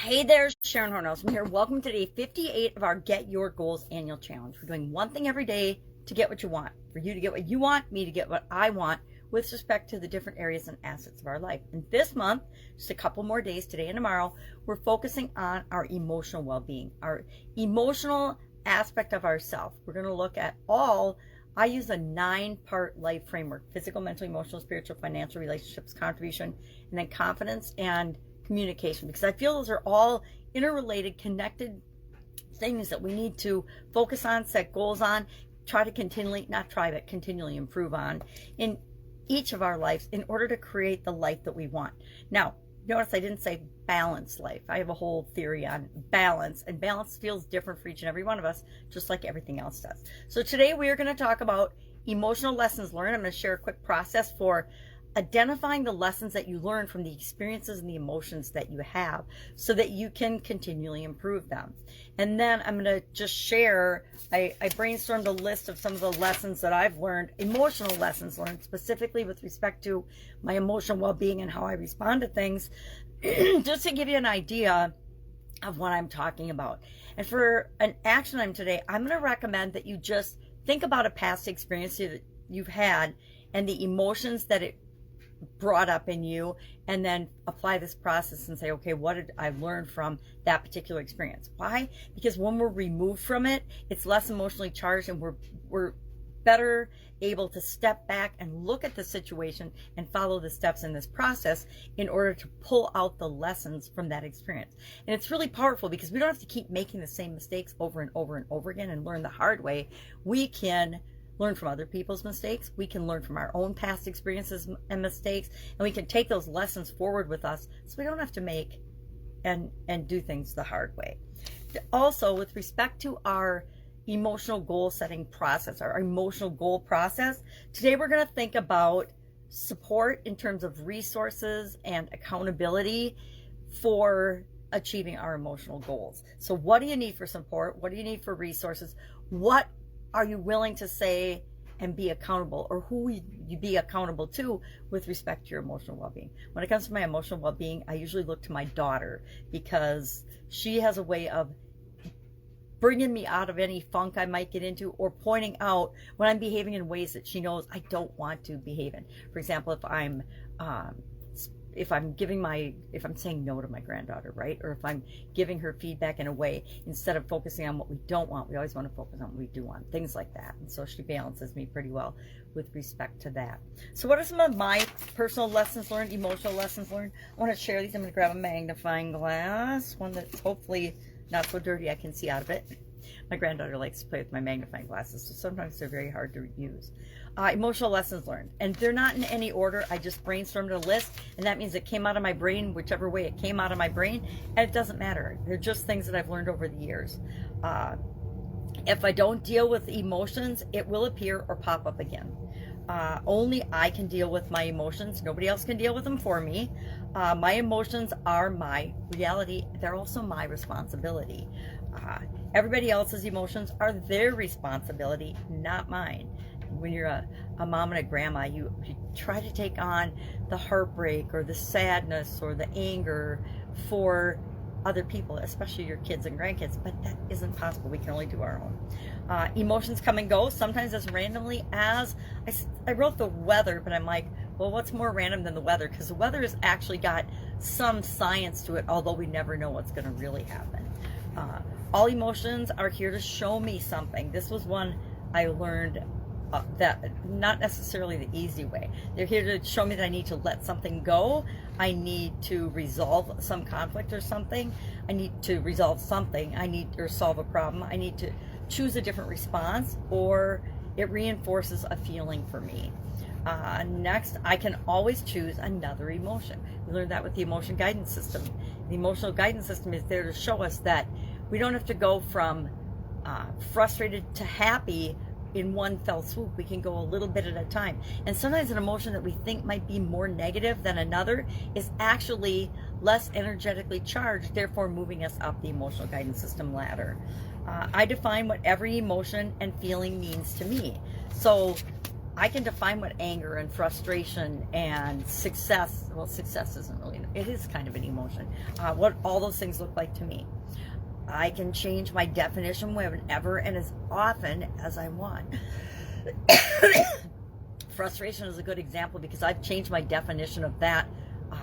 Hey there, Sharon Horne-Ellstrom here. Welcome to day 58 of our Get Your Goals annual challenge. We're doing one thing every day to get what you want. For you to get what you want, me to get what I want with respect to the different areas and assets of our life. And this month, just a couple more days, today and tomorrow, we're focusing on our emotional well-being, our emotional aspect of ourself. We're going to look at I use a 9-part life framework: physical, mental, emotional, spiritual, financial, relationships, contribution, and then confidence and communication, because I feel those are all interrelated, connected things that we need to focus on, set goals on, continually improve on in each of our lives in order to create the life that we want. Now, notice I didn't say balanced life. I have a whole theory on balance, and balance feels different for each and every one of us, just like everything else does. So today we are going to talk about emotional lessons learned. I'm going to share a quick process for identifying the lessons that you learn from the experiences and the emotions that you have so that you can continually improve them. And then I'm going to just share, I brainstormed a list of some of the lessons that I've learned, emotional lessons learned specifically with respect to my emotional well-being and how I respond to things, just to give you an idea of what I'm talking about. And for an action item today, I'm going to recommend that you just think about a past experience that you've had and the emotions that it brought up in you, and then apply this process and say, okay, what did I learn from that particular experience? Why? Because when we're removed from it, it's less emotionally charged, and we're better able to step back and look at the situation and follow the steps in this process in order to pull out the lessons from that experience. And it's really powerful because we don't have to keep making the same mistakes over and over and over again and learn the hard way. We can learn from other people's mistakes. We can learn from our own past experiences and mistakes, and we can take those lessons forward with us so we don't have to make and do things the hard way. Also, with respect to our emotional goal setting process, our emotional goal process, today we're going to think about support in terms of resources and accountability for achieving our emotional goals. So what do you need for support? What do you need for resources? What are you willing to say and be accountable, or who you be accountable to with respect to your emotional well-being? When it comes to my emotional well-being, I usually look to my daughter because she has a way of bringing me out of any funk I might get into, or pointing out when I'm behaving in ways that she knows I don't want to behave in. For example, if I'm saying no to my granddaughter, right? Or if I'm giving her feedback in a way, instead of focusing on what we don't want, we always want to focus on what we do want, things like that. And so she balances me pretty well with respect to that. So what are some of my personal lessons learned, emotional lessons learned? I want to share these. I'm going to grab a magnifying glass, one that's hopefully not so dirty I can see out of it. My granddaughter likes to play with my magnifying glasses, so sometimes they're very hard to use. Emotional lessons learned, and they're not in any order. I just brainstormed a list, and that means it came out of my brain whichever way it came out of my brain, and it doesn't matter. They're just things that I've learned over the years. If I don't deal with emotions, it will appear or pop up again. Only I can deal with my emotions. Nobody else can deal with them for me. My emotions are my reality. They're also my responsibility. Everybody else's emotions are their responsibility, not mine. When you're a mom and a grandma, you try to take on the heartbreak or the sadness or the anger for other people, especially your kids and grandkids, but that isn't possible. We can only do our own. Emotions come and go, sometimes as randomly as, I wrote the weather, but I'm like, well, what's more random than the weather? Because the weather has actually got some science to it, although we never know what's going to really happen. All emotions are here to show me something. This was one I learned that not necessarily the easy way. They're here to show me that I need to let something go. I need to resolve some conflict or something. I need to resolve something. Or solve a problem. I need to choose a different response, or it reinforces a feeling for me. Next, I can always choose another emotion. We learned that with the emotion guidance system. The emotional guidance system is there to show us that we don't have to go from frustrated to happy in one fell swoop. We can go a little bit at a time. And sometimes an emotion that we think might be more negative than another is actually less energetically charged, therefore moving us up the emotional guidance system ladder. I define what every emotion and feeling means to me. So I can define what anger and frustration and success, well, success isn't really, it is kind of an emotion, what all those things look like to me. I can change my definition whenever and as often as I want. Frustration is a good example because I've changed my definition of that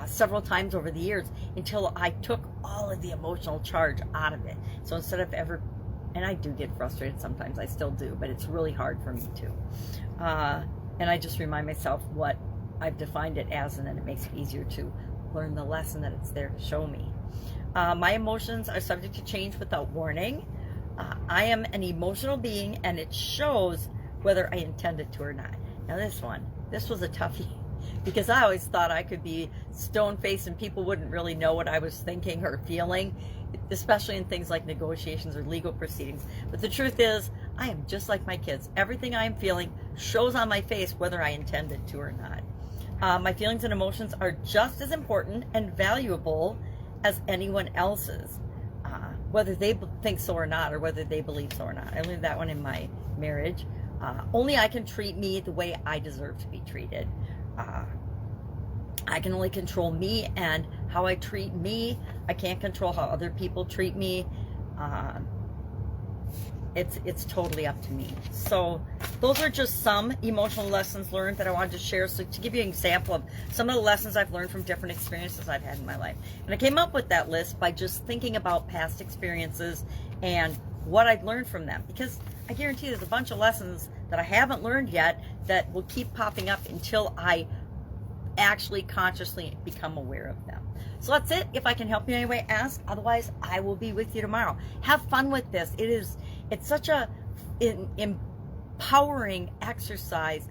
several times over the years until I took all of the emotional charge out of it. So instead of ever, and I do get frustrated sometimes, I still do, but it's really hard for me too. And I just remind myself what I've defined it as, and then it makes it easier to learn the lesson that it's there to show me. My emotions are subject to change without warning. I am an emotional being, and it shows whether I intended to or not. Now this was a toughie, because I always thought I could be stone-faced and people wouldn't really know what I was thinking or feeling, especially in things like negotiations or legal proceedings. But the truth is, I am just like my kids. Everything I am feeling shows on my face whether I intended to or not. My feelings and emotions are just as important and valuable as anyone else's, whether they think so or not, or whether they believe so or not. I learned that one in my marriage. Only I can treat me the way I deserve to be treated. I can only control me and how I treat me. I can't control how other people treat me. It's totally up to me. So those are just some emotional lessons learned that I wanted to share. So to give you an example of some of the lessons I've learned from different experiences I've had in my life. And I came up with that list by just thinking about past experiences and what I've learned from them. Because I guarantee there's a bunch of lessons that I haven't learned yet that will keep popping up until I actually consciously become aware of them. So that's it. If I can help you in any way, ask. Otherwise, I will be with you tomorrow. Have fun with this. It's such an empowering exercise,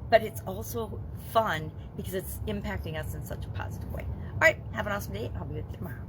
but it's also fun because it's impacting us in such a positive way. All right, have an awesome day. I'll be with you tomorrow.